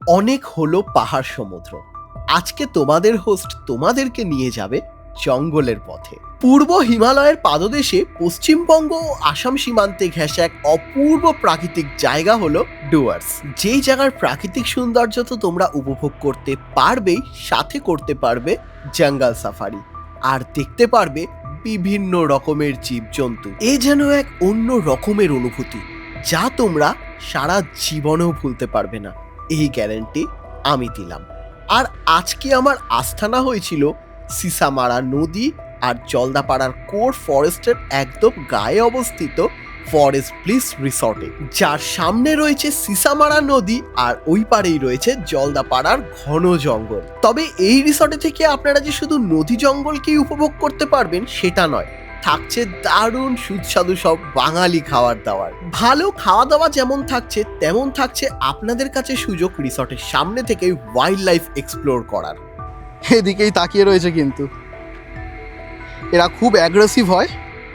অনেক হলো পাহাড় সমুদ্র। আজকে তোমাদের হোস্ট তোমাদেরকে নিয়ে যাবে জঙ্গলের পথে। পূর্ব হিমালয়ের পাদদেশে পশ্চিমবঙ্গ ও আসাম সীমান্তে ঘেঁষা এক অপূর্ব প্রাকৃতিক জায়গা হলো ডুয়ার্স। যেই জায়গার প্রাকৃতিক সৌন্দর্য তো তোমরা উপভোগ করতে পারবেই, সাথে করতে পারবে জঙ্গল সাফারি আর দেখতে পারবে বিভিন্ন রকমের জীবজন্তু। এ যেন এক অন্য রকমের অনুভূতি, যা তোমরা সারা জীবনেও ভুলতে পারবে না, এই গ্যারান্টি আমি দিলাম। আর আজকে আমার আস্থানা হয়েছিল সিসামারা নদী আর জলদাপাড়ার কোর ফরেস্টের একদম গায়ে অবস্থিত ফরেস্ট ব্লিস রিসর্টে, যার সামনে রয়েছে সিসামারা নদী আর ওই পারেই রয়েছে জলদাপাড়ার ঘন জঙ্গল। তবে এই রিসর্টে থেকে আপনারা যে শুধু নদী জঙ্গলকেই উপভোগ করতে পারবেন সেটা নয়, থাকছে দারুণ সুস্বাদু সব বাঙালি খাবার দাবার। ভালো খাওয়া দাওয়া যেমন থাকছে, তেমন থাকছে আপনাদের কাছে সুযোগ রিসর্টের সামনে থেকে ওয়াইল্ড লাইফ এক্সপ্লোর করার। এদিকেই তাকিয়ে রয়েছে, কিন্তু এরা খুব অ্যাগ্রেসিভ হয়।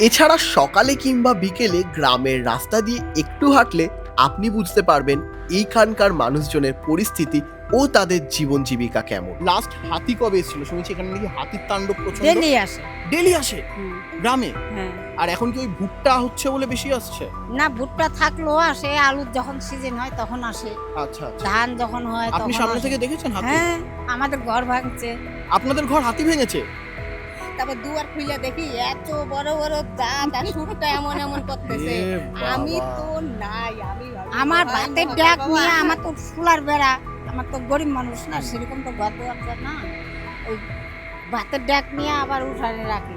এছাড়া সকালে কিংবা বিকেলে গ্রামের রাস্তা দিয়ে একটু হাঁটলে আপনি বুঝতে পারবেন এইখানকার মানুষজনের পরিস্থিতি ও তাদের জীবন জীবিকা কেমন। লাস্ট হাতি কবে এসেছিল? শুনেছি এখানে নাকি হাতির তাণ্ডব প্রচন্ড। ডেলি আসে। ডেলি আসে গ্রামে? হ্যাঁ। আর এখন কি ওই ভুট্টা হচ্ছে বলে বেশি আসছে? না, ভুট্টা থাকলেও আসে, আলুর যখন সিজন হয় তখন আসে, আচ্ছা আচ্ছা। ধান যখন হয় আপনি তখন সামনে আসে। থেকে দেখেছেন হাতি? হ্যাঁ, আমাদের ঘর ভাঙছে। আপনাদের ঘর হাতি ভেঙেছে? তারপর দুয়ার খুলে দেখি এত বড় বড় দাঁত আর সুরটা এমন এমন করতেছে। এ বাবা। আমি তো নাই, আমার ভাতের ডাক নিয়ে, আমার তো ফুলার বেড়া, আমার তো গরিব মানুষ না, সেরকম তো ঘর দুয়ার না, ওই ভাতের ডাক নিয়ে আবার উঠানে রাখি।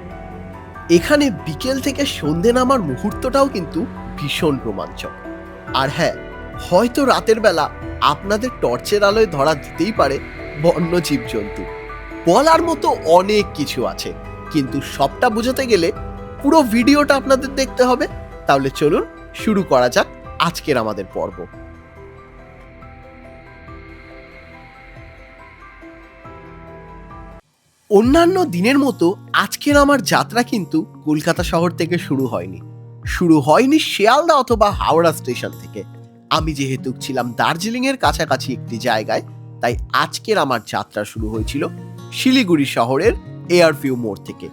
এখানে বিকেল থেকে সন্ধে নামার মুহূর্তটাও কিন্তু ভীষণ রোমাঞ্চক। আর হ্যাঁ, হয়তো রাতের বেলা আপনাদের টর্চের আলোয় ধরা দিতেই পারে বন্য জীবজন্তু। বলার মতো অনেক কিছু আছে, কিন্তু সবটা বোঝাতে গেলে পুরো ভিডিওটা আপনাদের দেখতে হবে। তাহলে চলুন শুরু করা যাক আজকের আমাদের পর্ব। অন্যান্য দিনের মতো আজকের আমার যাত্রা কিন্তু কলকাতা শহর থেকে শুরু হয়নি শিয়ালদা অথবা হাওড়া স্টেশন থেকে। আমি যেহেতু ছিলাম দার্জিলিং এর কাছাকাছি একটি জায়গায়, তাই আজকের আমার যাত্রা শুরু হয়েছিল শিলিগুড়ি শহরের এয়ারভিউ মোড় থেকে,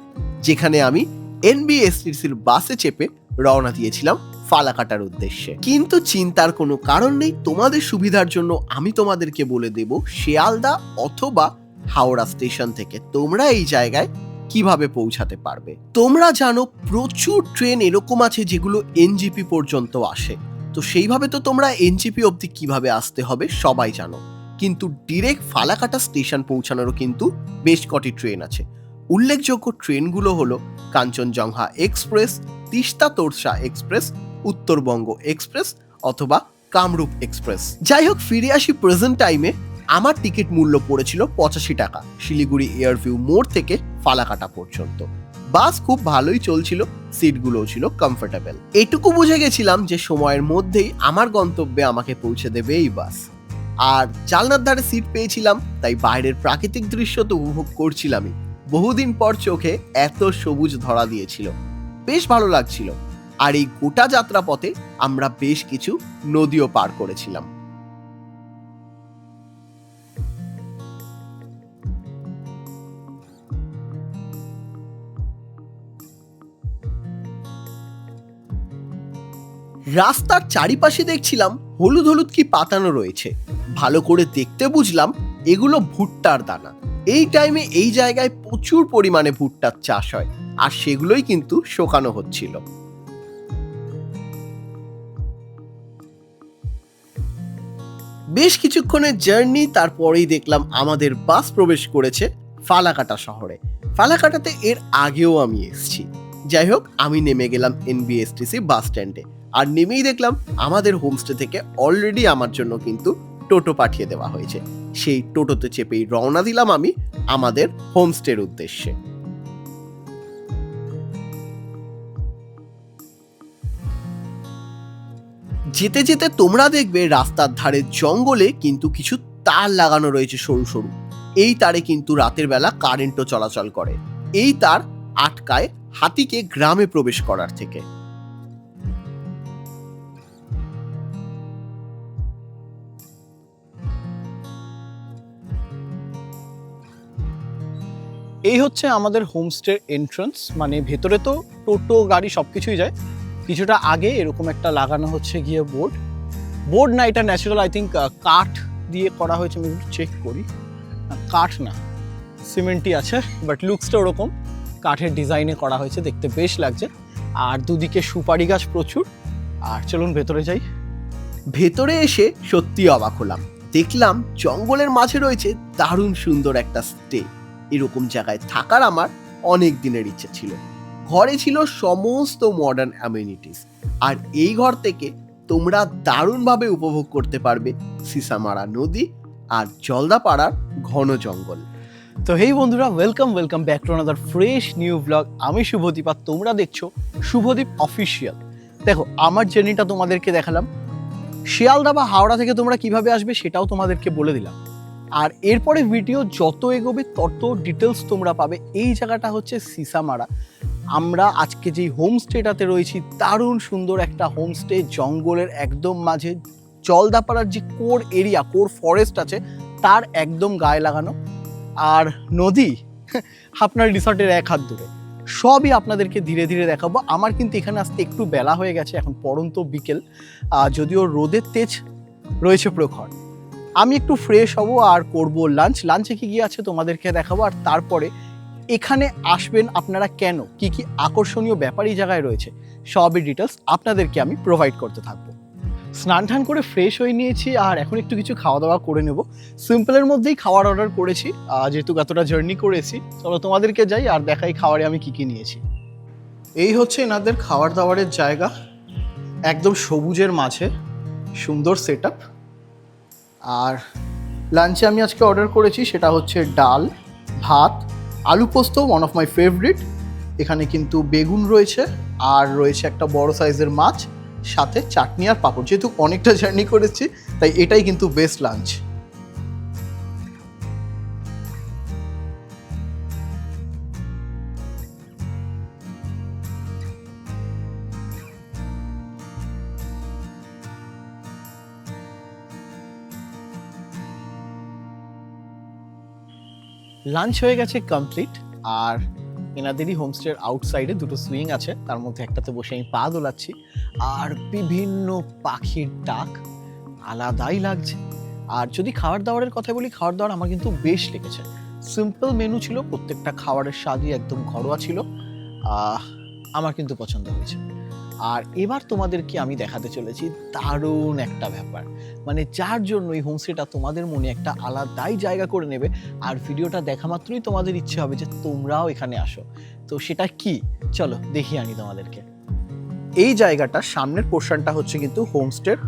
যেখানে আমি এনবিএসটিসির বাসে চেপে রওনা দিয়েছিলাম ফালাকাটার উদ্দেশ্যে। কিন্তু চিন্তার কোনো কারণ নেই, তোমাদের সুবিধার জন্য আমি তোমাদেরকে বলে দেব শিয়ালদা অথবা হাওড়া স্টেশন থেকে তোমরা এই জায়গায় কিভাবে পৌঁছাতে পারবে। তোমরা জানো প্রচুর ট্রেন এরকম আছে যেগুলো এনজিপি পর্যন্ত আসে, তো সেইভাবে তো তোমরা এনজিপি অবধি কিভাবে আসতে হবে সবাই জানো। কিন্তু ডিরেক্ট ফালাকাটা স্টেশন পৌঁছানোরও কিন্তু বেশ কটি ট্রেন আছে। উল্লেখযোগ্য ট্রেনগুলো হলো Kanchenjunga express, Teesta Torsa express, Uttarbanga express অথবা কামরূপ এক্সপ্রেস। যাই হোক, ফিরে আসি প্রেজেন্ট টাইমে। আমার টিকিট মূল্য পড়েছিল 85 টাকা শিলিগুড়ি এয়ারভিউ মোড় থেকে ফালাকাটা পর্যন্ত। বাস খুব ভালোই চলছিল, সিটগুলোও ছিল কমফোর্টেবল। এটুকু বুঝে গেছিলাম যে সময়ের মধ্যেই আমার গন্তব্যে আমাকে পৌঁছে দেবে এই বাস। আর জানলার ধারে সিট পেয়েছিলাম, তাই বাইরের প্রাকৃতিক দৃশ্য তো উপভোগ করছিলামই। বহুদিন পর চোখে এত সবুজ ধরা দিয়েছিল, বেশ ভালো লাগছিল। আর এই গোটা যাত্রা পথে আমরা বেশ কিছু নদীও পার করেছিলাম। রাস্তার চারিপাশে দেখছিলাম হলুদ হলুদ কি পাতানো রয়েছে। ভালো করে দেখতে বুঝলাম এগুলো ভুট্টার দানা। এই টাইমে এই জায়গায় প্রচুর পরিমাণে ভুট্টার চাষ হয়, আর সেগুলোই কিন্তু শোকানো হচ্ছিল। বেশ কিছুক্ষণের জার্নি, তারপরেই দেখলাম আমাদের বাস প্রবেশ করেছে ফালাকাটা শহরে। ফালাকাটাতে এর আগেও আমি এসেছি। যাই হোক, আমি নেমে গেলাম এনবিএসটিসি বাস স্ট্যান্ডে, আর নেমেই দেখলাম আমাদের হোমস্টে থেকে অলরেডি আমার জন্য কিন্তু টোটো পাঠিয়ে দেওয়া হয়েছে। সেই টোটোতে চেপেই রওনা দিলাম আমি আমাদের হোমস্টের উদ্দেশ্যে। যেতে যেতে তোমরা দেখবে রাস্তার ধারে জঙ্গলে কিন্তু কিছু তার লাগানো রয়েছে সরু সরু। এই তারে কিন্তু রাতের বেলা কারেন্টও চলাচল করে। এই তার আটকায় হাতিকে গ্রামে প্রবেশ করার থেকে। এই হচ্ছে আমাদের হোমস্টের এন্ট্রান্স, মানে ভেতরে তো টোটো গাড়ি সব কিছুই যায়, কিছুটা আগে এরকম একটা লাগানো হচ্ছে গিয়ে বোর্ড না, এটা ন্যাচারাল আই থিঙ্ক কাঠ দিয়ে করা হয়েছে, আমি একটু চেক করি। কাঠ না, সিমেন্টই আছে, বাট লুকসটা ওরকম কাঠের ডিজাইনে করা হয়েছে, দেখতে বেশ লাগছে। আর দুদিকে সুপারি গাছ প্রচুর। আর চলুন ভেতরে যাই। ভেতরে এসে সত্যি অবাক হলাম, দেখলাম জঙ্গলের মাঝে রয়েছে দারুণ সুন্দর একটা স্টে। এরকম জায়গায় থাকার আমার অনেক দিনের ইচ্ছে ছিল। ঘরে ছিল সমস্ত মডার্ন অ্যামিনিটিস, আর এই ঘর থেকে তোমরা দারুণভাবে উপভোগ করতে পারবে সিসামারা নদী আর জলদাপাড়ার ঘন জঙ্গল। তো হেই বন্ধুরা, welcome back to another fresh new blog. আমি শুভদীপ আর তোমরা দেখছো শুভদীপ অফিসিয়াল। দেখো, আমার জার্নিটা তোমাদেরকে দেখালাম, শিয়ালদা বা হাওড়া থেকে তোমরা কিভাবে আসবে সেটাও তোমাদেরকে বলে দিলাম। আর এরপরে ভিডিও যত এগোবে তত ডিটেলস তোমরা পাবে। এই জায়গাটা হচ্ছে সিসামারা। আমরা আজকে যেই হোমস্টেটাতে রয়েছি, দারুণ সুন্দর একটা হোমস্টে, জঙ্গলের একদম মাঝে, জলদাপাড়ার যে কোর ফরেস্ট আছে তার একদম গায়ে লাগানো, আর নদী আপনার রিসর্টের এক হাত দূরে। সবই আপনাদেরকে ধীরে ধীরে দেখাবো। আমার কিন্তু এখানে আসতে একটু বেলা হয়ে গেছে, এখন পড়ন্ত বিকেল, যদিও রোদের তেজ রয়েছে প্রখর। আমি একটু ফ্রেশ হব আর করব লাঞ্চে কি আছে তোমাদেরকে দেখাবো। আর তারপরে এখানে আসবেন আপনারা কেন, কি কি আকর্ষণীয় ব্যাপার এই জায়গায় রয়েছে, সবই ডিটেলস আপনাদেরকে আমি প্রোভাইড করতে থাকবো। স্নান টান করে ফ্রেশ হয়ে নিয়েছি, আর এখন একটু কিছু খাওয়া দাওয়া করে নেব। সিম্পলের মধ্যেই খাওয়ার অর্ডার করেছি, যেহেতু এতটা জার্নি করেছি। চলো তোমাদেরকে যাই আর দেখাই খাওয়ারে আমি কি কি নিয়েছি। এই হচ্ছে এনাদের খাবার দাবারের জায়গা, একদম সবুজের মাঝে, সুন্দর সেট আপ। আর লাঞ্চে আমি আজকে অর্ডার করেছি, সেটা হচ্ছে ডাল, ভাত, আলু পোস্ত, ওয়ান অফ মাই ফেভারিট। এখানে কিন্তু বেগুন রয়েছে, আর রয়েছে একটা বড় সাইজের মাছ, সাথে চাটনি আর পাঁপড়। যেহেতু অনেকটা জার্নি করেছি তাই এটাই কিন্তু বেস্ট লাঞ্চ। লাঞ্চ হয়ে গেছে কমপ্লিট, আর এনাদেরই হোমস্টের আউটসাইডে দুটো সুইং আছে, তার মধ্যে একটাতে বসে আমি পা দোলাচ্ছি, আর বিভিন্ন পাখির ডাক, আলাদাই লাগছে। আর যদি খাবার দাবারের কথা বলি, খাবার দাবার আমার কিন্তু বেশ লেগেছে। সিম্পল মেনু ছিল, প্রত্যেকটা খাবারের স্বাদই একদম ঘরোয়া ছিল, আমার কিন্তু পছন্দ হয়েছে। আর এবার তোমাদেরকে আমি দেখাতে চলেছি দারুণ একটা ব্যাপার, মানে যার জন্য এই হোমস্টেটা তোমাদের মনে একটা আলাদাই জায়গা করে নেবে। আর ভিডিওটা দেখা মাত্রই তোমাদের ইচ্ছে হবে যে তোমরাও এখানে আসো। তো সেটা কি, চলো দেখিয়ে আনি তোমাদেরকে। এই জায়গাটা, সামনের পোর্শনটা হচ্ছে কিন্তু হোমস্টের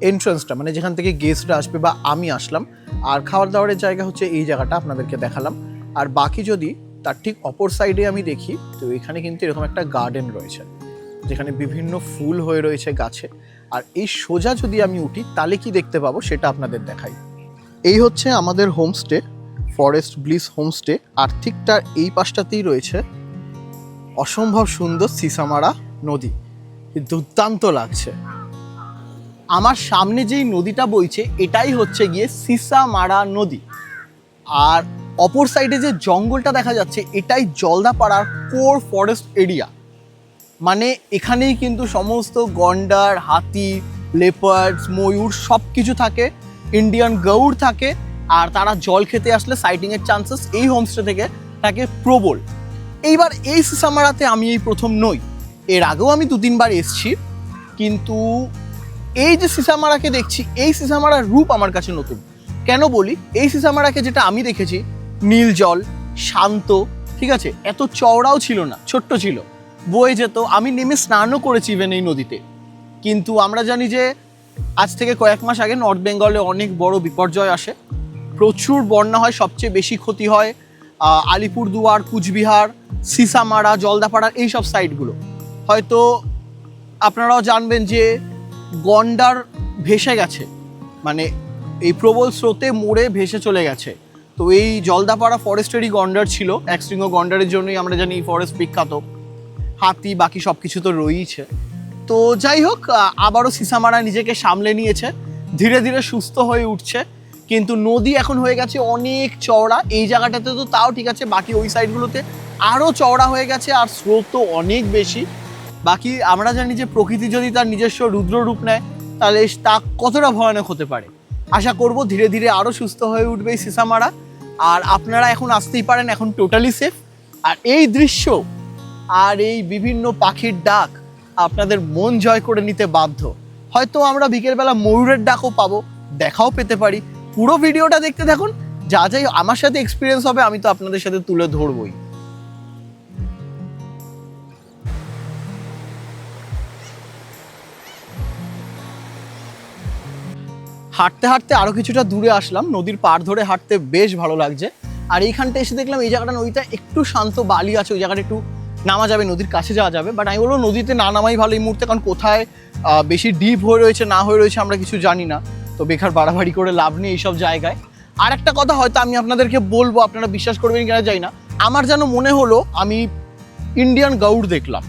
এন্ট্রান্সটা, মানে যেখান থেকে গেস্টরা আসবে বা আমি আসলাম। আর খাবার দাবারের জায়গা হচ্ছে এই জায়গাটা আপনাদেরকে দেখালাম। আর বাকি যদি তার ঠিক অপর সাইডে আমি দেখি, তো এখানে কিন্তু এরকম একটা গার্ডেন রয়েছে, যেখানে বিভিন্ন ফুল হয়ে রয়েছে গাছে। আর এই সোজা যদি আমি উঠি তাহলে কি দেখতে পাবো সেটা আপনাদের দেখাই। এই হচ্ছে আমাদের হোমস্টে, ফরেস্ট ব্লিস হোমস্টে। আর ঠিক তার এই পাশটাতেই রয়েছে অসম্ভব সুন্দর সিসামারা নদী, দুর্দান্ত লাগছে। আমার সামনে যেই নদীটা বইছে এটাই হচ্ছে গিয়ে সিসামারা নদী, আর অপর সাইডে যে জঙ্গলটা দেখা যাচ্ছে এটাই জলদাপাড়ার কোর ফরেস্ট এরিয়া। মানে এখানেই কিন্তু সমস্ত গন্ডার, হাতি, লেপার্ডস, ময়ূর সব কিছু থাকে, ইন্ডিয়ান গৌড় থাকে। আর তারা জল খেতে আসলে সাইটিংয়ের চান্সেস এই হোমস্টে থেকে থাকে প্রবল। এইবার এই সিসামারাতে আমি এই প্রথম নই, এর আগেও আমি 2-3 বার এসেছি, কিন্তু এই যে সিসামারাকে দেখছি, এই সিসামারার রূপ আমার কাছে নতুন। কেন বলি, এই সিসামারাকে যেটা আমি দেখেছি, নীল জল, শান্ত, ঠিক আছে, এত চওড়াও ছিল না, ছোট্ট ছিল, বয়ে যেত। আমি নেমে স্নানও করেছি ইভেন এই নদীতে। কিন্তু আমরা জানি যে আজ থেকে কয়েক মাস আগে নর্থ বেঙ্গলে অনেক বড় বিপর্যয় আসে, প্রচুর বন্যা হয়, সবচেয়ে বেশি ক্ষতি হয় আলিপুরদুয়ার, কুচবিহার, সিসামারা, জলদাপাড়া এইসব সাইডগুলো। হয়তো আপনারাও জানবেন যে গন্ডার ভেসে গেছে, মানে এই প্রবল স্রোতে মরে ভেসে চলে গেছে। তো এই জলদাপাড়া ফরেস্টেরই গন্ডার ছিল, একশৃঙ্গ গন্ডারের জন্যই আমরা জানি এই ফরেস্ট বিখ্যাত। হাতি বাকি সব কিছু তো রয়েইছে। তো যাই হোক, আবারও সিসামারা নিজেকে সামলে নিয়েছে, ধীরে ধীরে সুস্থ হয়ে উঠছে। কিন্তু নদী এখন হয়ে গেছে অনেক চওড়া। এই জায়গাটাতে তো তাও ঠিক আছে, বাকি ওই সাইডগুলোতে আরও চওড়া হয়ে গেছে আর স্রোত তো অনেক বেশি। বাকি আমরা জানি যে প্রকৃতি যদি তার নিজস্ব রুদ্র রূপ নেয় তাহলে তা কতটা ভয়ানক হতে পারে। আশা করব ধীরে ধীরে আরও সুস্থ হয়ে উঠবে এই সিসামারা। আর আপনারা এখন আসতেই পারেন, এখন টোটালি সেফ। আর এই দৃশ্য আর এই বিভিন্ন পাখির ডাক আপনাদের মন জয় করে নিতে বাধ্য। হয়তো আমরা বিকেলবেলা ময়ূরের ডাকও পাবো, দেখাও পেতে পারি। পুরো ভিডিওটা দেখতে থাকুন, যা যাই আমার সাথে এক্সপিরিয়েন্স হবে আমি তো আপনাদের সাথে তুলে ধরবই। হাঁটতে হাঁটতে আরো কিছুটা দূরে আসলাম, নদীর পাড় ধরে হাঁটতে বেশ ভালো লাগছে। আর এইখানটা এসে দেখলাম এই জায়গাটা, নদীটা একটু শান্ত, বালি আছে, ওই জায়গাটা একটু নামা যাবে, নদীর কাছে যাওয়া যাবে। বাট আমি বলবো নদীতে না নামাই ভালো এই মুহূর্তে, কারণ কোথায় বেশি ডিপ হয়ে রয়েছে না হয়ে রয়েছে আমরা কিছু জানি না। তো বেকার বাড়াবাড়ি করে লাভ নেই এইসব জায়গায়। আর একটা কথা হয়তো আমি আপনাদেরকে বলবো, আপনারা বিশ্বাস করবেন কিনা জানি না, আমার যেন মনে হলো আমি ইন্ডিয়ান গৌড় দেখলাম।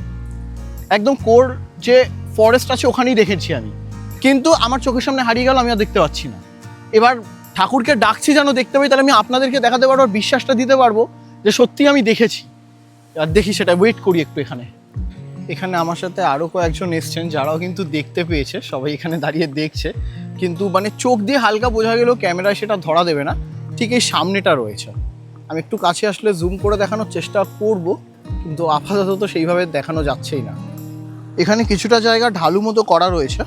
একদম কোর যে ফরেস্ট আছে ওখানেই দেখেছি আমি, কিন্তু আমার চোখের সামনে হারিয়ে গেল, আমি আর দেখতে পাচ্ছি না। এবার ঠাকুরকে ডাকছি যেন দেখতে পাই, তাহলে আমি আপনাদেরকে দেখাতে পারবো আর বিশ্বাসটা দিতে পারবো যে সত্যি আমি দেখেছি। আর দেখি সেটা, ওয়েট করি একটু। এখানে আমার সাথে আরও কয়েকজন এসছেন যারাও কিন্তু দেখতে পেয়েছে, সবাই এখানে দাঁড়িয়ে দেখছে, কিন্তু মানে চোখ দিয়ে হালকা বোঝা গেলেও ক্যামেরায় সেটা ধরা দেবে না। ঠিক এই সামনেটা রয়েছে, আমি একটু কাছে আসলে জুম করে দেখানোর চেষ্টা করব, কিন্তু আপাতত তো সেইভাবে দেখানো যাচ্ছেই না। এখানে কিছুটা জায়গা ঢালু মতো করা রয়েছে,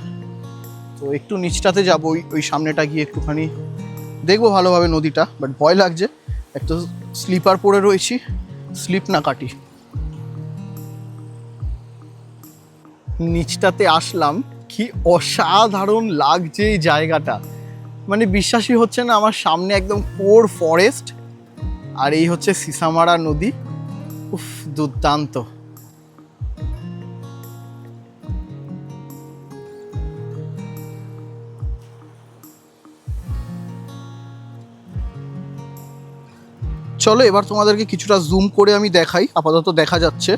তো একটু নিচটাতে যাবো, ওই সামনেটা গিয়ে একটুখানি দেখবো ভালোভাবে নদীটা। বাট ভয় লাগছে, একটু স্লিপার পরে রয়েছি, স্লিপ না কাটি। নিচটাতে আসলাম, কি অসাধারণ লাগছে এই জায়গাটা, মানে বিশ্বাসই হচ্ছে না আমার সামনে একদম কোর ফরেস্ট আর এই হচ্ছে সিসামারা নদী। উফ, দুর্দান্ত। চলো এবার তোমাদেরকে কিছুটা জুম করে আমি দেখাই, আপাতত দেখা যাচ্ছে,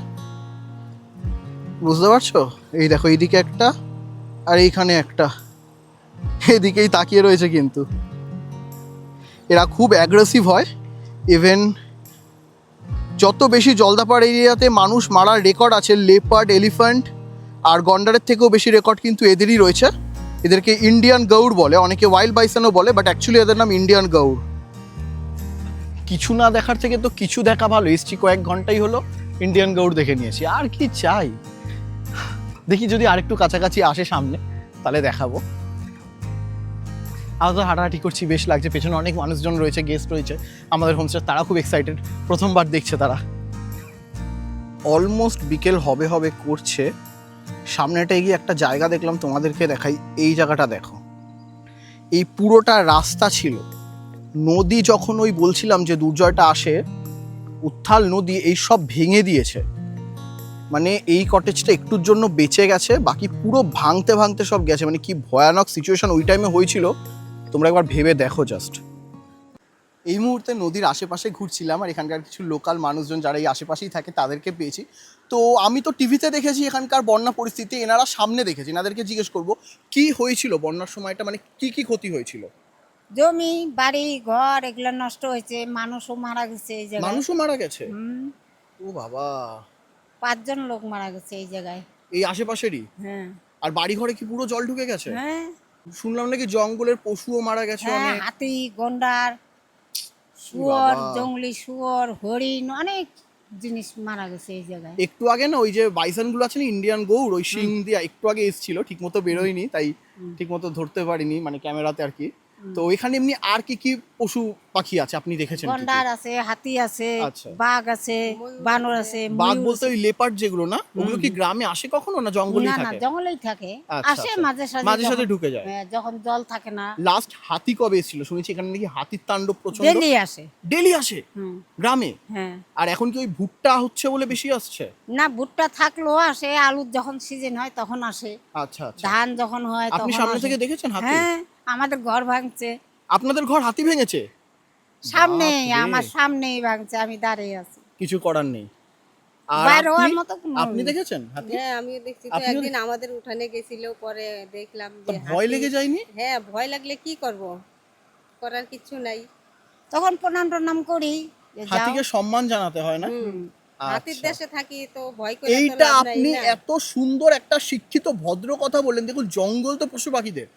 বুঝতে পারছো? এই দেখো, এইদিকে একটা আর এইখানে একটা, এদিকেই তাকিয়ে রয়েছে। কিন্তু এরা খুব অ্যাগ্রেসিভ হয়। ইভেন যত বেশি জলদাপাড় এরিয়াতে মানুষ মারার রেকর্ড আছে, লেপার্ড, এলিফ্যান্ট আর গন্ডারের থেকেও বেশি রেকর্ড কিন্তু এদেরই রয়েছে। এদেরকে ইন্ডিয়ান গৌড় বলে, অনেকে ওয়াইল্ড বাইসনও বলে, বাট অ্যাকচুয়ালি এদের নাম ইন্ডিয়ান গৌড়। কিছু না দেখার থেকে তো কিছু দেখা ভালো। এসছি কয়েক ঘন্টাই হলো, ইন্ডিয়ান গৌড় দেখে নিয়েছি, আর কি চাই। দেখি যদি আরেকটু কাছাকাছি আসে সামনে তাহলে দেখাবো। আমরা তো হাঁটাহাঁটি করছি, বেশ লাগছে। পেছনে অনেক মানুষজন রয়েছে, গেস্ট রয়েছে আমাদের হোমস্টে, তারা খুব এক্সাইটেড, প্রথমবার দেখছে তারা। অলমোস্ট বিকেল হবে হবে করছে। সামনেটা এগিয়ে একটা জায়গা দেখলাম, তোমাদেরকে দেখাই। এই জায়গাটা দেখো, এই পুরোটা রাস্তা ছিল নদী। যখন ওই বলছিলাম যে দুর্জয়টা আসে, উত্থাল নদী এই সব ভেঙে দিয়েছে। মানে এই কটেজটা একটুর জন্য বেঁচে গেছে, বাকি পুরো ভাঙতে ভাঙতে সব গেছে। মানে কি ভয়ানক সিচুয়েশন ওই টাইমে হয়েছিল, তোমরা একবার ভেবে দেখো জাস্ট। এই মুহূর্তে নদীর আশেপাশে ঘুরছিলাম, আর এখানকার কিছু লোকাল মানুষজন যারা এই আশেপাশেই থাকে তাদেরকে পেয়েছি। তো আমি তো টিভিতে দেখেছি এখানকার বন্যা পরিস্থিতি, এনারা সামনে দেখেছি। এনাদেরকে জিজ্ঞেস করবো কি হয়েছিল বন্যার সময়টা, মানে কি কি ক্ষতি হয়েছিল। জমি বাড়ি ঘর এগুলো নষ্ট হয়েছে, মানুষও মারা গেছে এই জায়গায়। মানুষও মারা গেছে? হুম, ও বাবা, 5 জন লোক মারা গেছে এই জায়গায়। এই আশেপাশেরই? হ্যাঁ আর বাড়ি ঘরে কি পুরো জল ঢুকে গেছে? হ্যাঁ শুনলাম নাকি জঙ্গলের পশুও মারা গেছে হ্যাঁ, অনেক। হাতি, গন্ডার, শুয়োর, বাবা। জঙ্গলি শুয়োর, হরিণ, অনেক জিনিস মারা গেছে এই জায়গায়। একটু আগে না ওই যে বাইসন গুলো আছে না, ইন্ডিয়ান গৌড়, ওই শিং দিয়ে একটু আগে এসেছিল, ঠিক মতো বেরোয়নি, তাই ঠিক মতো ধরতে পারিনি, মানে ক্যামেরাতে আর কি। তো ওইখানে এমনি আর কি কি পশু পাখি আছে আপনি দেখেছেন? কি কি? গন্ডার আছে, হাতি আছে, আচ্ছা। বাঘ আছে, বানর আছে, বাঘ ময়ূর বলতে আছে। ওই লেপার্ড যেগুলো না, ওগুলো কি গ্রামে আসে কখনো না জঙ্গলেই না না, থাকে? জঙ্গলেই থাকে। আচ্ছা, আসে আচ্ছা। মাঝে সাঝে, মাঝে সাঝে যখন- ঢুকে যায়। হ্যাঁ, যখন জল থাকে না। লাস্ট হাতি কবে এসেছিল? শুনেছি এখানে নাকি হাতির তাণ্ডব প্রচন্ড। ডেলি আসে। ডেলি আসে হুম, গ্রামে? হ্যাঁ। আর এখন কি ওই ভুট্টা হচ্ছে বলে বেশি আসছে? না, ভুট্টা থাকলেও আসে, আলুর যখন সিজন হয় তখন আসে, আচ্ছা আচ্ছা। ধান যখন হয় আপনি তখন সামনে আসে। থেকে দেখেছেন হাতি? হ্যাঁ, আমাদের ঘর ভাঙছে আপনাদের ঘর হাতি ভেঙেছে? সামনে, বাপরে। আমার সামনেই ভাঙছে, আমি দাঁড়িয়ে আছি। কিছু করার নেই। আর বাইরে হওয়ার আপনি- মতো কোনো আপনি দেখেছেন হাতি? হ্যাঁ আমিও দেখছি তো, আপনিও একদিন আমাদের উঠানে গেছিল, পরে দেখলাম তো যে ভয় হাতি- লেগে যায়নি? হ্যাঁ ভয় লাগলে কি করব, করার কিছু নাই। তখন প্রণাম টনাম করি যে যাও। হাতিকে সম্মান জানাতে হয় না? হাতির আচ্ছা। দেশে থাকি তো ভয় করে তো এইটা লাভ নাই আপনি না। এত সুন্দর একটা শিক্ষিত ভদ্র কথা বললেন। দেখুন, জঙ্গল তো পশু পাখিদের।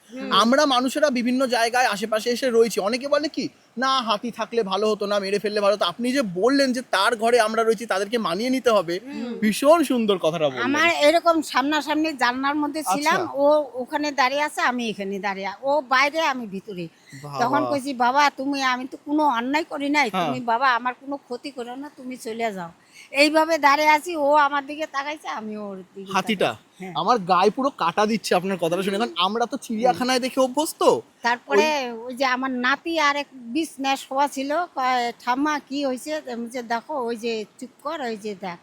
আমরা মানুষেরা বিভিন্ন জায়গায় আশেপাশে এসে রয়েছি, অনেকে বলে কি না হাতি থাকলে ভালো হতো না, মেরে ফেললে ভালো হতো। আপনি যে বললেন যে তার ঘরে আমরা রয়েছি, তাদেরকে মানিয়ে নিতে হবে, ভীষণ সুন্দর কথাটা বললেন। আমার এরকম সামনাসামনি জানলার মধ্যে ছিলাম, আচ্ছা। ও ওখানে দাঁড়িয়ে আছে, আমি এখানে দাঁড়িয়ে, ও বাইরে আমি ভিতরে। বাবা। তখন কইছি বাবা তুমি, আমি তো কোনো অন্যায় করি নাই, হ্যাঁ। তুমি বাবা আমার কোনো ক্ষতি করো না, তুমি চলে যাও। এইভাবে দাঁড়িয়ে আছি, ও আমার দিকে তাকাইছে, আমি ওর দিকে হাতিটা তাকাইছি। হ্যাঁ। আমার গায়ে পুরো কাটা দিচ্ছে আপনার কথাটা শুনে, কারণ আমরা তো চিড়িয়াখানায় দেখে অভ্যস্ত। তারপরে ওই যে আমার নাতি আর এক বিছনা শোয়া ছিল, কয় ঠাম্মা কি হয়েছে, আমি যে দেখো ওই যে চুপ কর, ওই যে দেখ।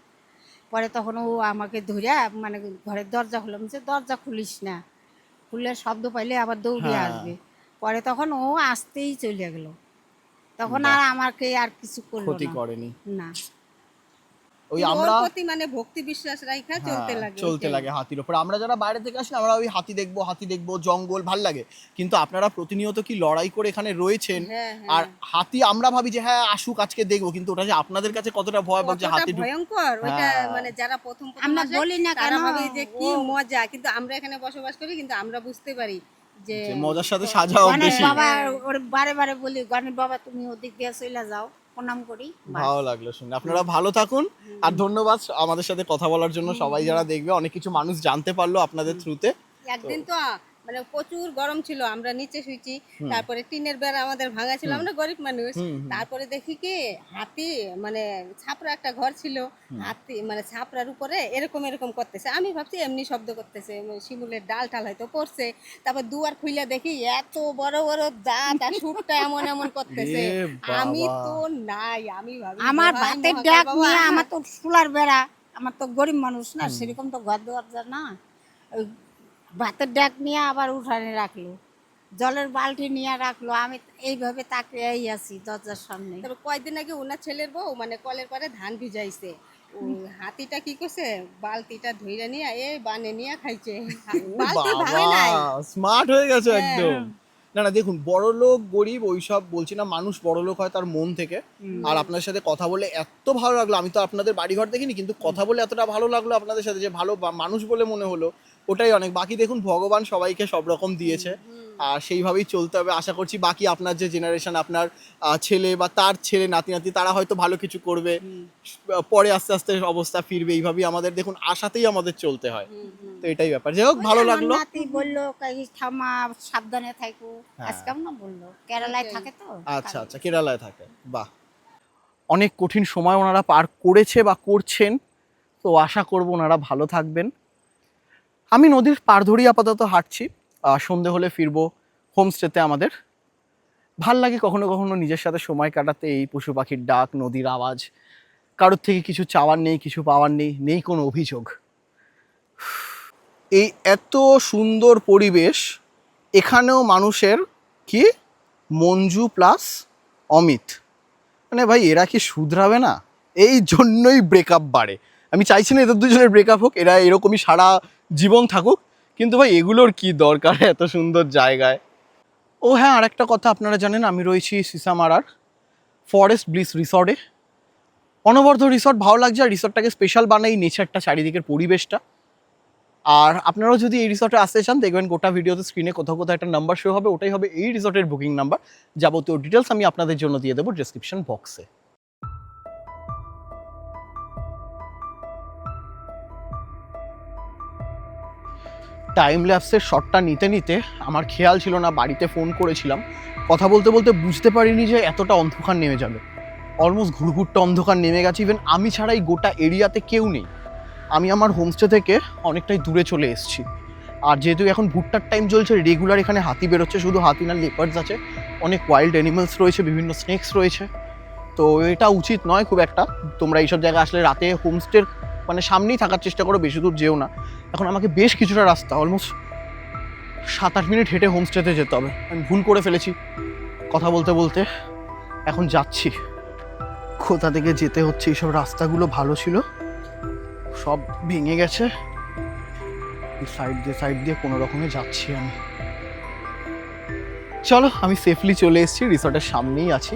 পরে তখন ও আমাকে ধরিয়া মানে ঘরের দরজা খুলে, আমি বলছি, দরজা খুলিস না, খুললে শব্দ পাইলে আবার দৌড়ে হ্যাঁ। আসবে। পরে তখন ও আসতেই চলে গেল, তখন আর আমাকে আর কিছু করলো ক্ষতি না। করেনি। না ওই কিন্তু আমরা ওর প্রতি মানে ভক্তি বিশ্বাস রাখা চলতে লাগে। চলতে লাগে হাতির উপর। আমরা যারা বাইরে থেকে আসি আমরা ওই হাতি দেখবো জঙ্গল ভাল লাগে, কিন্তু আপনারা প্রতিনিয়ত কি লড়াই করে এখানে রয়েছেন। হ্যাঁ, আর হাতি আমরা ভাবি যে হ্যাঁ আসুক আজকে দেখবো, কিন্তু ওটা যে আপনাদের কাছে কতটা ভয়াবহ যে কতটা হাতি ভয়ঙ্কর ওইটা, হ্যাঁ। মানে যারা প্রথম আমরা আসে, বলি না তারা কেন, ভাবে যে কি ও- মজা, কিন্তু আমরা এখানে বসবাস করি, কিন্তু আমরা বুঝতে পারি যে যে মজার সাথে সাজাও গণেশ বেশি। বাবা, ওর বারে বারে বলি গণেশ বাবা তুমি ওদিক দিয়ে চলে যাও, প্রণাম করি, বাস। ভালো লাগলো শুনে। আপনারা ভালো থাকুন, আর ধন্যবাদ আমাদের সাথে কথা বলার জন্য। সবাই যারা দেখবে, অনেক কিছু মানুষ জানতে পারলো আপনাদের থ্রুতে। একদিন তো মানে প্রচুর গরম ছিল, আমরা নিচে শুইছি, তারপরে টিনের বেড়া আমাদের ভাঙা ছিল, আমরা গরিব মানুষ। তারপরে দেখি কি হাতি, মানে ছাপরা একটা ঘর ছিল, হাতি মানে ছাপরার উপরে এরকম এরকম করতেছে। আমি ভাবছি এমনি শব্দ করতেছে, শিমুলের ডাল টাল হয়তো পড়ছে। তারপর দুয়ার খুইলা দেখি এত বড় বড় দাঁত আর সুরটা এমন এমন করতেছে। এ বাবা। আমি তো নাই, আমি ভাবি আমার ভাই ভাতের মহাকাল ডাক বাবা। নিয়ে, আমার তো সোলার বেড়া, আমার তো গরিব মানুষ না, সেরকম তো ঘর দরজা না, ওই ভাতের ডাক নিয়ে আবার উঠানে রাখলো, জলের বালতি নিয়ে রাখলো, আমি এইভাবে তাকিয়েই আছি দরজার সামনে। তবে কয়েকদিন আগে ওনার ছেলের বউ মানে কলের পারে ধান ভিজাইছে, ওই হাতিটা কি করছে, বালতিটা ধইরা নিয়ে এই বানে নিয়ে খাইছে। বালতি ভাঙে নাই। স্মার্ট হয়ে গেছে হ্যাঁ। একদম। না না, দেখুন, বড় লোক গরিব ওইসব বলছি না, মানুষ বড় লোক হয় তার মন থেকে। আর আপনার সাথে কথা বলে এত ভালো লাগলো। আমি তো আপনাদের বাড়িঘর দেখিনি, কিন্তু কথা বলে এতটা ভালো লাগলো আপনাদের সাথে, যে ভালো মানুষ বলে মনে হলো, ওটাই অনেক। বাকি দেখুন, ভগবান সবাইকে সব রকম দিয়েছে, আর সেইভাবেই চলতে হবে। আশা করছি বাকি আপনার যে জেনারেশন, আপনার ছেলে বা তার ছেলে নাতি নাতি, তারা হয়তো ভালো কিছু করবে, পরে আস্তে আস্তে অবস্থা ফিরবে। এইভাবেই আমাদের দেখুন আশাতেই আমাদের চলতে হয়। তো এটাই ব্যাপার। যাই হোক, ভালো আমার লাগলো। নাতি বললো কই ঠামা সাবধানে থাকো, হ্যাঁ। আজকাল না বললো কেরালায় থাকে তো। আচ্ছা আচ্ছা, কেরালায় থাকে, বাহ। অনেক কঠিন সময় ওনারা পার করেছে বা করছেন, তো আশা করব ওনারা ভালো থাকবেন। আমি নদীর পার ধরেই আপাতত হাঁটছি, সন্ধে হলে ফিরবো হোমস্টেতে আমাদের। ভাল লাগে কখনো কখনো নিজের সাথে সময় কাটাতে, এই পশু পাখির ডাক, নদীর আওয়াজ। কারোর থেকে কিছু চাওয়ার নেই, কিছু পাওয়ার নেই, নেই কোনো অভিযোগ। এই এত সুন্দর পরিবেশ, এখানেও মানুষের কি মঞ্জু প্লাস অমিত, মানে ভাই এরা কি শুধরাবে না? এই জন্যই ব্রেকআপ বাড়ে। আমি চাইছি না এদের দুজনের ব্রেকআপ হোক, এরা এরকমই সারা জীবন থাকুক, কিন্তু ভাই এগুলোর কি দরকার এত সুন্দর জায়গায়। ও হ্যাঁ, আর একটা কথা আপনারা জানেন, আমি রয়েছি সিসামারার ফরেস্ট ব্লিস রিসর্টে। অনবদ্য রিসর্ট, ভালো লাগছে। আর রিসর্টটাকে স্পেশাল বানাই নেচারটা, চারিদিকের পরিবেশটা। আর আপনারাও যদি এই রিসর্টে আসতে চান, দেখবেন গোটা ভিডিওতে স্ক্রিনে কোথাও কোথাও একটা নাম্বার শো হবে, ওটাই হবে এই রিসর্টের বুকিং নাম্বার। যাবতীয় ডিটেলস আমি আপনাদের জন্য দিয়ে দেবো ডেসক্রিপশন বক্সে। টাইম ল্যাপসের শটটা নিতে নিতে আমার খেয়াল ছিল না, বাড়িতে ফোন করেছিলাম, কথা বলতে বলতে বুঝতে পারিনি যে এতটা অন্ধকার নেমে যাবে। অলমোস্ট ঘুরঘুরটা অন্ধকার নেমে গেছে, ইভেন আমি ছাড়াই গোটা এরিয়াতে কেউ নেই। আমি আমার হোমস্টে থেকে অনেকটাই দূরে চলে এসেছি। আর যেহেতু এখন ভুট্টার টাইম চলছে, রেগুলার এখানে হাতি বেরোচ্ছে, শুধু হাতি না, লেপার্ডস আছে, অনেক ওয়াইল্ড অ্যানিমালস রয়েছে, বিভিন্ন স্নেকস রয়েছে। তো এটা উচিত নয় খুব একটা। তোমরা এইসব জায়গায় আসলে রাতে হোমস্টের মানে সামনেই থাকার চেষ্টা করো, বেশি দূর যেও না। এখন আমাকে বেশ কিছুটা রাস্তা, অলমোস্ট 7-8 মিনিট হেঁটে হোমস্টেতে যেতে হবে। আমি ভুল করে ফেলেছি কথা বলতে বলতে। এখন যাচ্ছি, কোথা থেকে যেতে হচ্ছে, এইসব রাস্তাগুলো ভালো ছিল, সব ভেঙে গেছে। সাইড দিয়ে কোনো রকমে যাচ্ছি আমি। চলো আমি সেফলি চলে এসেছি, রিসর্টের সামনেই আছি।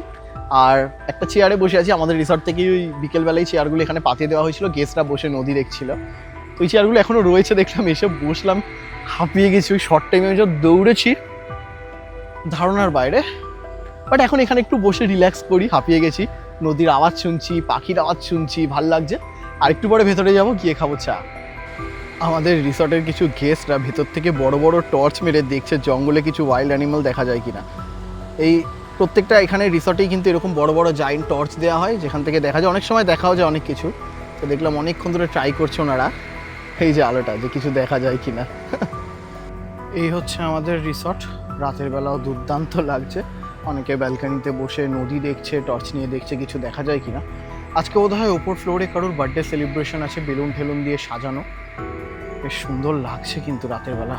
আর একটা চেয়ারে বসে আছি, আমাদের রিসর্ট থেকে ওই বিকেলবেলায় চেয়ারগুলো এখানে পাতিয়ে দেওয়া হয়েছিল, গেস্টরা বসে নদী দেখছিল। তো ওই চেয়ারগুলো এখনও রয়েছে, দেখলাম, এসে বসলাম, হাঁপিয়ে গেছি। ওই শর্ট টাইমে আমি যা দৌড়েছি ধারণার বাইরে। বাট এখন এখানে একটু বসে রিল্যাক্স করি, হাঁপিয়ে গেছি, নদীর আওয়াজ শুনছি, পাখির আওয়াজ শুনছি, ভাল লাগছে। আর একটু পরে ভেতরে যাবো, গিয়ে খাবো চা। আমাদের রিসর্টের কিছু গেস্টরা ভেতর থেকে বড় বড় টর্চ মেরে দেখছে জঙ্গলে কিছু ওয়াইল্ড অ্যানিমাল দেখা যায় কিনা। এই প্রত্যেকটা এখানে রিসর্টেই কিন্তু এরকম বড় বড় জায়েন্ট টর্চ দেওয়া হয়, যেখান থেকে দেখা যায়, অনেক সময় দেখাও যায় অনেক কিছু। তো দেখলাম অনেকক্ষণ ধরে ট্রাই করছে ওনারা এই যে আলোটা, যে কিছু দেখা যায় কিনা। এই হচ্ছে আমাদের রিসর্ট, রাতের বেলাও দুর্দান্ত লাগছে। অনেকে ব্যালকনিতে বসে নদী দেখছে, টর্চ নিয়ে দেখছে কিছু দেখা যায় কিনা। আজকে বোধহয় ওপর ফ্লোরে কারোর বার্থডে সেলিব্রেশন আছে, বেলুন ঠেলুন দিয়ে সাজানো, বেশ সুন্দর লাগছে কিন্তু রাতের বেলা।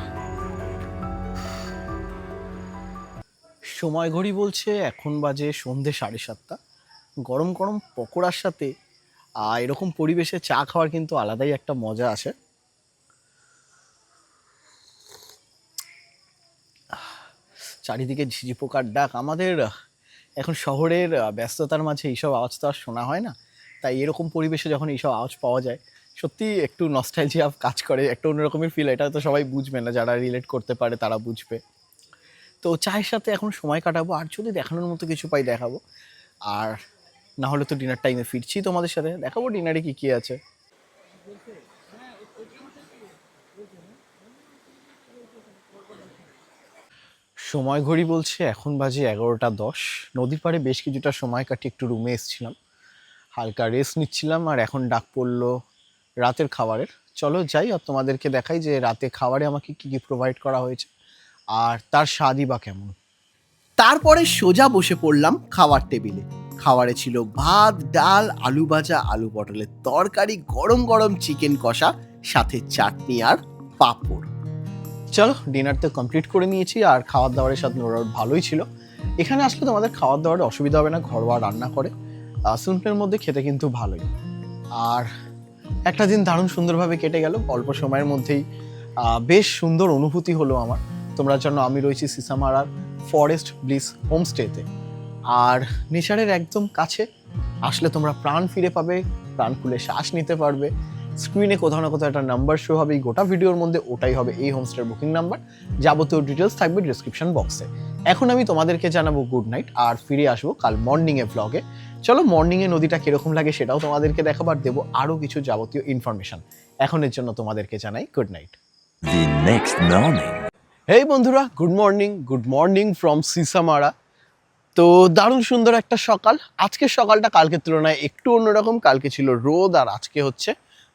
সময় ঘড়ি বলছে এখন বাজে সন্ধে 7:30। গরম গরম পকোড়ার সাথে এরকম পরিবেশে চা খাওয়ার কিন্তু আলাদাই একটা মজা আছে। চারিদিকে ঝিঝি পোকার ডাক। আমাদের এখন শহরের ব্যস্ততার মাঝে এইসব আওয়াজ তো আর শোনা হয় না, তাই এরকম পরিবেশে যখন এইসব আওয়াজ পাওয়া যায় সত্যি একটু নস্টালজিয়া কাজ করে, একটা অন্যরকমের ফিল। এটা তো সবাই বুঝবে না, যারা রিলেট করতে পারে তারা বুঝবে। তো চায়ের সাথে এখন সময় কাটাবো, আর যদি দেখানোর মতো কিছু পাই দেখাবো, আর না হলে তো ডিনার টাইমে ফিরছি তোমাদের সাথে, দেখাবো ডিনারে কি কি আছে। সময় ঘড়ি বলছে এখন বাজে 11:10। নদীর পাড়ে বেশ কিছুটা সময় কাটিয়ে একটু রুমে এসেছিলাম, হালকা রেস্ট নিচ্ছিলাম, আর এখন ডাক পড়লো রাতের খাবারের। চলো যাই আর তোমাদেরকে দেখাই যে রাতে খাবারে আমাকে কি কি প্রোভাইড করা হয়েছে আর তার স্বাদই বা কেমন। তারপরে সোজা বসে পড়লাম খাওয়ার টেবিলে। খাবারে ছিল ভাত, ডাল, আলু ভাজা, আলু পটলের তরকারি, গরম গরম চিকেন কষা, সাথে চাটনি আর পাঁপড়। চলো ডিনার তো কমপ্লিট করে নিয়েছি, আর খাওয়ার দাওয়ারের সাথে নো ডাউট ভালোই ছিল। এখানে আসলে তোমাদের খাওয়ার দাওয়ারের অসুবিধা হবে না, ঘরোয়া রান্না করে, সিম্পলের মধ্যে খেতে কিন্তু ভালোই। আর একটা দিন দারুণ সুন্দরভাবে কেটে গেল, অল্প সময়ের মধ্যেই বেশ সুন্দর অনুভূতি হলো আমার। তোমরা জানো আমি রয়েছি সিসামারার ফরেস্ট ব্লিস হোমস্টেতে, আর নেচারের একদম কাছে। আসলে তোমরা প্রাণ ফিরে পাবে, প্রাণ খুলে শ্বাস নিতে পারবে। স্ক্রিনে কোথাও না কোথাও একটা নাম্বার শো হবে এই গোটা ভিডিওর মধ্যে, ওটাই হবে এই হোমস্টের বুকিং নাম্বার। যাবতীয় ডিটেলস থাকবে ডিসক্রিপশন বক্সে। এখন আমি তোমাদেরকে জানাবো গুড নাইট, আর ফিরে আসবো কাল মর্নিংয়ে ভ্লগে। চলো মর্নিংয়ে নদীটা কিরকম লাগে সেটাও তোমাদেরকে দেখাবো, আর দেবো আরও কিছু যাবতীয় ইনফরমেশন। এখনের জন্য তোমাদেরকে জানাই good night. The next morning. হেই বন্ধুরা, গুড মর্নিং ফ্রম সিসামারা। তো দারুণ সুন্দর একটা সকাল। আজকের সকালটা কালকের তুলনায় একটু অন্যরকম। কালকে ছিল রোদ, আর আজকে হচ্ছে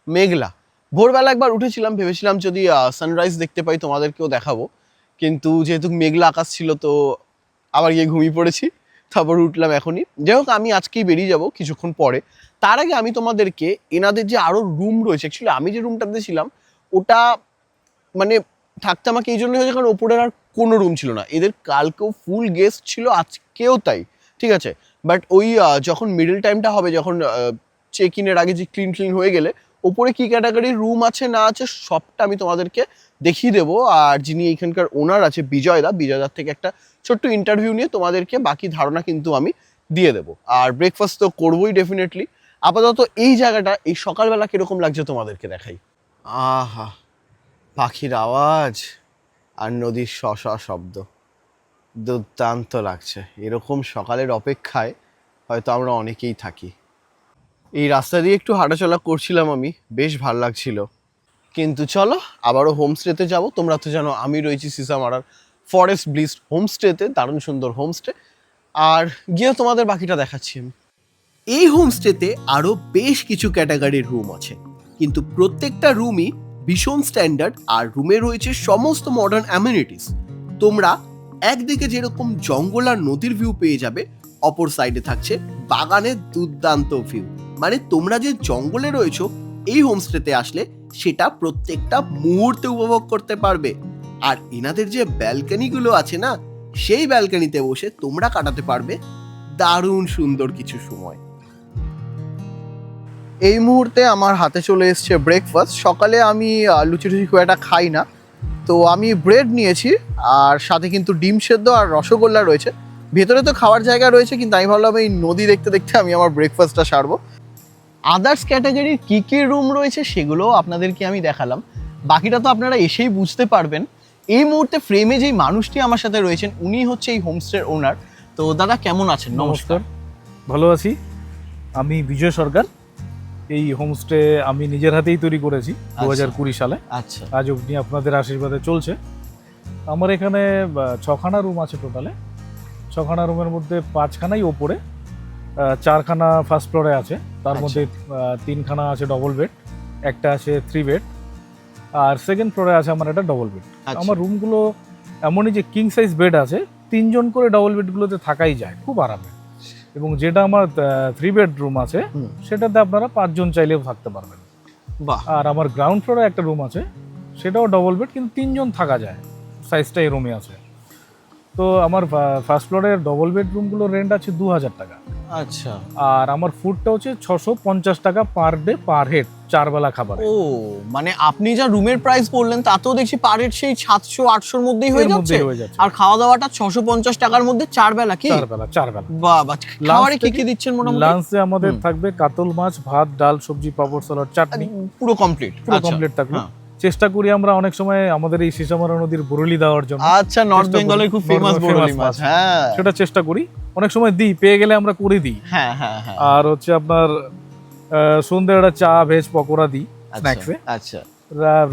মেঘলা। ভোরবেলা একবার উঠেছিলাম, ভেবেছিলাম যদি সানরাইজ দেখতে পাই তোমাদেরকেও দেখাবো, কিন্তু যেহেতু মেঘলা আকাশ ছিল তো আবার গিয়ে ঘুমিয়ে পড়েছি। তারপর উঠলাম এখনই। যাই হোক, আমি আজকেই বেরিয়ে যাব কিছুক্ষণ পরে। তার আগে আমি তোমাদেরকে এনাদের যে আরও রুম রয়েছে, অ্যাকচুয়ালি আমি যে রুমটাতে ছিলাম ওটা মানে থাকতে আমাকে এই জন্য হয়েছে কারণ ওপরের আর কোনো রুম ছিল না। এদের কালকেও ফুল গেস্ট ছিল, আজকেও তাই, ঠিক আছে। বাট ওই যখন মিডল টাইমটা হবে, যখন চেক ইনের আগে যে ক্লিন হয়ে গেলে ওপরে কি ক্যাটাগরির রুম আছে না আছে সবটা আমি তোমাদেরকে দেখিয়ে দেবো। আর যিনি এখানকার ওনার আছে বিজয়দার থেকে একটা ছোট্ট ইন্টারভিউ নিয়ে তোমাদেরকে বাকি ধারণা কিন্তু আমি দিয়ে দেবো। আর ব্রেকফাস্ট তো করবোই ডেফিনেটলি। আপাতত এই জায়গাটা এই সকালবেলা কিরকম লাগছে তোমাদেরকে দেখাই। আহা, পাখির আওয়াজ আর নদীর শব্দ দুর্দান্ত লাগছে। এরকম সকালের অপেক্ষায় হয়তো আমরা অনেকেই থাকি। এই রাস্তা দিয়ে একটু হাঁটাচলা করছিলাম আমি, বেশ ভাল লাগছিল। কিন্তু চলো আবারও হোমস্টেতে যাব। তোমরা তো জানো আমি রয়েছি সিসামারার ফরেস্ট ব্লিস হোমস্টেতে, দারুণ সুন্দর হোমস্টে। আর গিয়ে তোমাদের বাকিটা দেখাচ্ছি আমি। এই হোমস্টেতে আরো বেশ কিছু ক্যাটাগরির রুম আছে, কিন্তু প্রত্যেকটা রুমই ভীষণ স্ট্যান্ডার্ড, আর রুমে রয়েছে সমস্ত মডার্ন অ্যামিনিটিস। তোমরা একদিকে যেরকম জঙ্গল আর নদীর ভিউ পেয়ে যাবে, অপর সাইডে থাকছে বাগানের দুর্দান্ত ভিউ। মানে তোমরা যে জঙ্গলে রয়েছো এই হোমস্টেতে আসলে সেটা প্রত্যেকটা মুহূর্তে উপভোগ করতে পারবে। আর এনাদের যে ব্যালকনিগুলো আছে না, সেই ব্যালকনিতে বসে তোমরা কাটাতে পারবে দারুণ সুন্দর কিছু সময়। এই মুহূর্তে আমার হাতে চলে এসছে ব্রেকফাস্ট। সকালে আমি লুচি খুব একটা খাই না, তো আমি ব্রেড নিয়েছি আর সাথে কিন্তু ডিম সেদ্ধ আর রসগোল্লা রয়েছে। ভেতরে তো খাওয়ার জায়গা রয়েছে, কিন্তু আমি ভাবলাম এই নদী দেখতে দেখতে আমি আমার ব্রেকফাস্টটা সারবো। আদার্স ক্যাটাগরির কী কী রুম রয়েছে সেগুলোও আপনাদেরকে আমি দেখালাম, বাকিটা তো আপনারা এসেই বুঝতে পারবেন। এই মুহূর্তে ফ্রেমে যেই মানুষটি আমার সাথে রয়েছেন উনি হচ্ছে এই হোমস্টের ওনার। তো দাদা কেমন আছেন? নমস্কার, ভালো আছি। আমি বিজয় সরকার। এই হোমস্টে আমি নিজের হাতেই তৈরি করেছি 2020 সালে। আচ্ছা আজ অবধি আপনাদের আশীর্বাদে চলছে। আমার এখানে 6খানা রুম আছে টোটালে। 6খানা রুমের মধ্যে 5খানাই ওপরে, 4খানা ফার্স্ট ফ্লোরে আছে। তার আচ্ছা। মধ্যে 3খানা আছে ডবল বেড, একটা আছে 3 বেড, আর সেকেন্ড ফ্লোরে আছে আমার একটা ডবল বেড। আচ্ছা। আমার রুমগুলো এমনই যে কিং সাইজ বেড আছে, 3জন করে ডবল বেডগুলোতে থাকাই যায় খুব আরামে। এবং যেটা আমার 3 বেডরুম আছে হুম। সেটাতে আপনারা 5জন চাইলেও থাকতে পারবেন। বাহ, আর আমার গ্রাউন্ড ফ্লোরে একটা রুম আছে, সেটাও ডবল বেড, কিন্তু 3জন থাকা যায়, সাইজটা এই রুমে আছে। তো আমার ফার্স্ট ফ্লোরের ডবল বেডরুমগুলোর রেন্ট আছে 2000 টাকা। আচ্ছা। আর আমার ফুডটা হচ্ছে 650 টাকা পার ডে পার হেড, 4 বেলা খাবার। ও মানে আপনি যা রুমের প্রাইস বললেন তাতেও দেখছি পার হেড সেই 700-800-র মধ্যেই হয়ে যাচ্ছে, আর খাওয়া দাওয়াটা 650 টাকার মধ্যে 4 বেলা কি? 4 বেলা 4 বেলা। বাহ বাহ, খাবারে কি কি দিচ্ছেন মোটামুটি? লাঞ্চে আমাদের থাকবে কাতল মাছ, ভাত, ডাল, সবজি, পাপড়, সালাড, চাটনি, পুরো কমপ্লিট? পুরো কমপ্লিট থাকবে। চেষ্টা করি আমরা অনেক সময় আমাদের এই সিসামারা নদীর বরলি দেওয়ার জন্য। আচ্ছা, নর্থ চেষ্টা করি। বেঙ্গলের খুব ফেমাস North বরলি famous মাছ। মাছ। হ্যাঁ সেটা চেষ্টা করি, অনেক সময় দিই, পেয়ে গেলে আমরা করে দিই। হ্যাঁ হ্যাঁ হ্যাঁ। আর হচ্ছে আপনার সন্ধ্যে একটা চা, ভেজ পকোড়া দিই স্ন্যাক্সে। আচ্ছা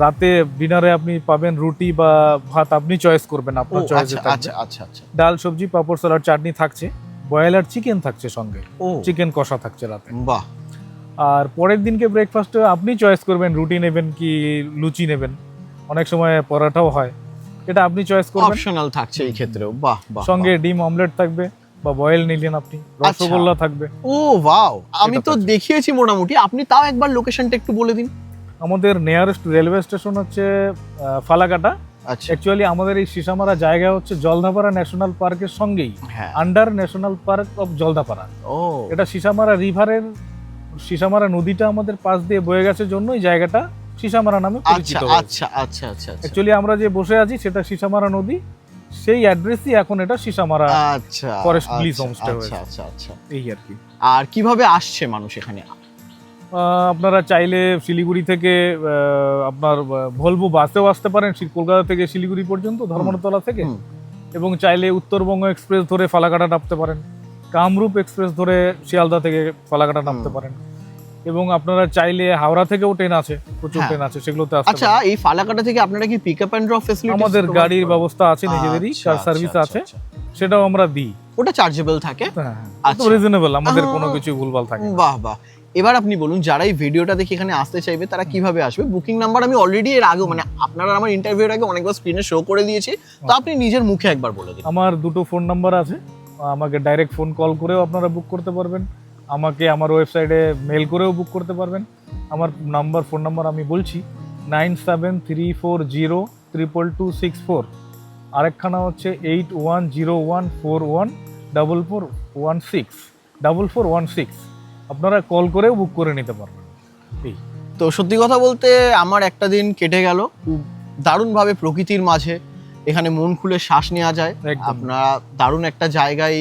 রাতে ডিনারে আপনি পাবেন রুটি বা ভাত, আপনি চয়েস করবেন, আপনার চয়েসে আচ্ছা থাকবে। আচ্ছা আচ্ছা আচ্ছা। ডাল, সবজি, পাপড়, সালাড, চাটনি থাকছে, বয়লার চিকেন থাকছে সঙ্গে, ও চিকেন কষা থাকছে রাতে। বাহ। আর পরের দিনকে ব্রেকফাস্টে আপনি চয়েস করবেন রুটি নেবেন কি লুচি নেবেন, অনেক সময় পরোটাও হয়, এটা আপনি চয়েস করবেন। অপশনাল থাকছে এই ক্ষেত্রেও। বাহ বাহ। সঙ্গে ডিম অমলেট থাকবে বা বয়েল নিলেন আপনি, রসগোল্লা থাকবে। ও ওয়াও, আমি এটা তো থাকছে। দেখিয়েছি মোটামুটি, আপনি তাও একবার লোকেশনটা একটু বলে দিন। আমাদের নিয়ারেস্ট রেলওয়ে স্টেশন হচ্ছে ফালাকাটা। আচ্ছা অ্যাকচুয়ালি আমাদের এই সিসামারা জায়গা হচ্ছে জলদাপাড়া ন্যাশনাল পার্কের সঙ্গেই, হ্যাঁ। Under national park of Jaldapara. ও এটা সিসামারা রিভারের, সিসামারা নদীটা আমাদের পাশ দিয়ে বয়ে গেছে জন্য এই জায়গাটা সিসামারা নামে আচ্ছা পরিচিত। আচ্ছা আচ্ছা আচ্ছা আচ্ছা। অ্যাকচুয়ালি আমরা যে বসে আছি সেটা সিসামারা নদী, সেই অ্যাড্রেসই এখন এটা সিসামারা আচ্ছা ফরেস্ট ব্লিস আচ্ছা, হোমস্টে আচ্ছা হয়েছে। আচ্ছা আচ্ছা। এই আর কি। আর কিভাবে আসছে মানুষ এখানে? আপনারা চাইলে শিলিগুড়ি থেকে আপনার ভলভো বাসেও আসতে পারেন, কলকাতা থেকে শিলিগুড়ি পর্যন্ত ধর্মতলা থেকে। হুম। এবং চাইলে উত্তরবঙ্গ এক্সপ্রেস ধরে ফালাকাটা নামতে পারেন, কামরূপ এক্সপ্রেস ধরে শিয়ালদা থেকে ফালাকাটা নামতে পারেন। এবং আপনারা চাইলে হাওড়া থেকেও ট্রেন আছে, প্রচুর হ্যাঁ। ট্রেন আছে, সেগুলোতে আসতে আচ্ছা, পারেন। এই ফালাকাটা থেকে আপনারা কি pick up and drop facility? আমাদের গাড়ির ব্যবস্থা আছে, নিজেদেরই কার সার্ভিস আছে, সেটাও আমরা দিই। ওটা চার্জেবল থাকে? হ্যাঁ, আচ্ছা। রিজনেবল, আমাদের কোনো কিছু ভুলভাল থাকে না। বাহ বাহ। এবার আপনি বলুন, যারা এই ভিডিওটা দেখে এখানে আসতে চাইবে তারা কিভাবে আসবে? বুকিং নাম্বার আমি অলরেডি এর আগে মানে আপনারা আমার ইন্টারভিউর আগে অনেকবার স্ক্রিনে শো করে দিয়েছি, তো আপনি নিজের মুখে একবার বলে দিন। আমার 2টো ফোন নাম্বার আছে, আমাকে ডাইরেক্ট ফোন কল করেও আপনারা বুক করতে পারবেন, আমাকে আমার ওয়েবসাইটে মেল করেও বুক করতে পারবেন। আমার ফোন নাম্বার আমি বলছি 9734022264, আরেকখানা হচ্ছে 8101414416 আপনারা কল করেও বুক করে নিতে পারবেন। তো সত্যি কথা বলতে আমার একটা দিন কেটে গেল খুব দারুণভাবে প্রকৃতির মাঝে, এখানে মন খুলে শ্বাস নেওয়া যায়। একদম। আপনারা দারুণ একটা জায়গায়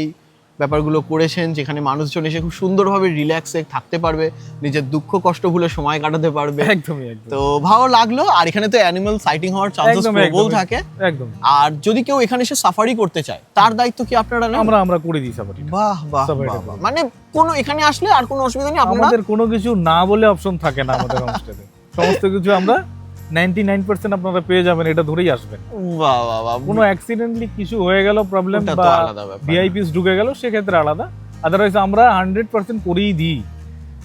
ব্যাপারগুলো করেছেন যেখানে মানুষজন এসে খুব সুন্দরভাবে রিল্যাক্সে থাকতে পারবে, নিজের দুঃখ কষ্ট ভুলে সময় কাটাতে পারবে। একদমই একদম তো ভালো লাগলো। আর এখানে তো অ্যানিমাল সাইটিং হওয়ার চান্সেস একদম, প্রবল একদম। থাকে। একদম। আর যদি কেউ এখানে এসে সাফারি করতে চায় তার দায়িত্ব কি আপনারা নেন? আমরা করে দিই সাফারি। বাহ বাহ সাফারিটা বাহ, করে বাহ। মানে কোনো এখানে আসলে আর কোনো অসুবিধা নেই, আপনারা আমাদের কোনো কিছু না বলে অপশন থাকে না আমাদের হোমস্টেতে। সমস্ত কিছু আমরা 99% আপনারা পেয়ে যাবেন, এটা ধরেই আসবেন। বাহ বাহ বাহ। কোনো অ্যাক্সিডেন্টলি কিছু হয়ে গেল, প্রবলেম ওটা তো বা আলাদা ব্যাপার। ভিআইপিস ঢুকে গেল, সেক্ষেত্রে আলাদা, আদারওয়াইজ আমরা 100% করেই দিই।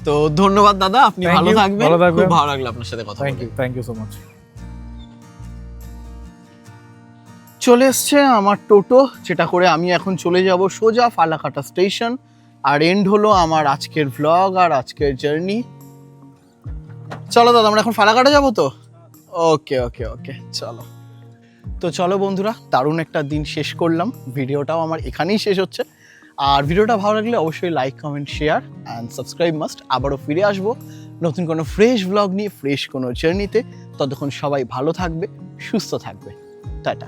তো ধন্যবাদ দাদা, আপনি Thank ভালো you, থাকবেন। ভালো থাকবেন। খুব ভালো লাগলো আপনার সাথে কথা বলে। Thank you so much. চলে এসছে আমার টোটো, যেটা করে আমি এখন চলে যাব সোজা ফালাকাটা স্টেশন। আর এন্ড হলো আমার আজকের ভ্লগ আর আজকের জার্নি। চলো দাদা, আমরা এখন ফালাকাটা যাবো তো? ওকে ওকে ওকে, চলো। তো চলো বন্ধুরা, দারুণ একটা দিন শেষ করলাম। ভিডিওটাও আমার এখানেই শেষ হচ্ছে। আর ভিডিওটা ভালো লাগলে অবশ্যই like, comment, share and subscribe must. আবারও ফিরে আসবো নতুন কোনো ফ্রেশ ভ্লগ নিয়ে, ফ্রেশ কোনো জার্নিতে। ততক্ষণ সবাই ভালো থাকবে, সুস্থ থাকবে। টাটা।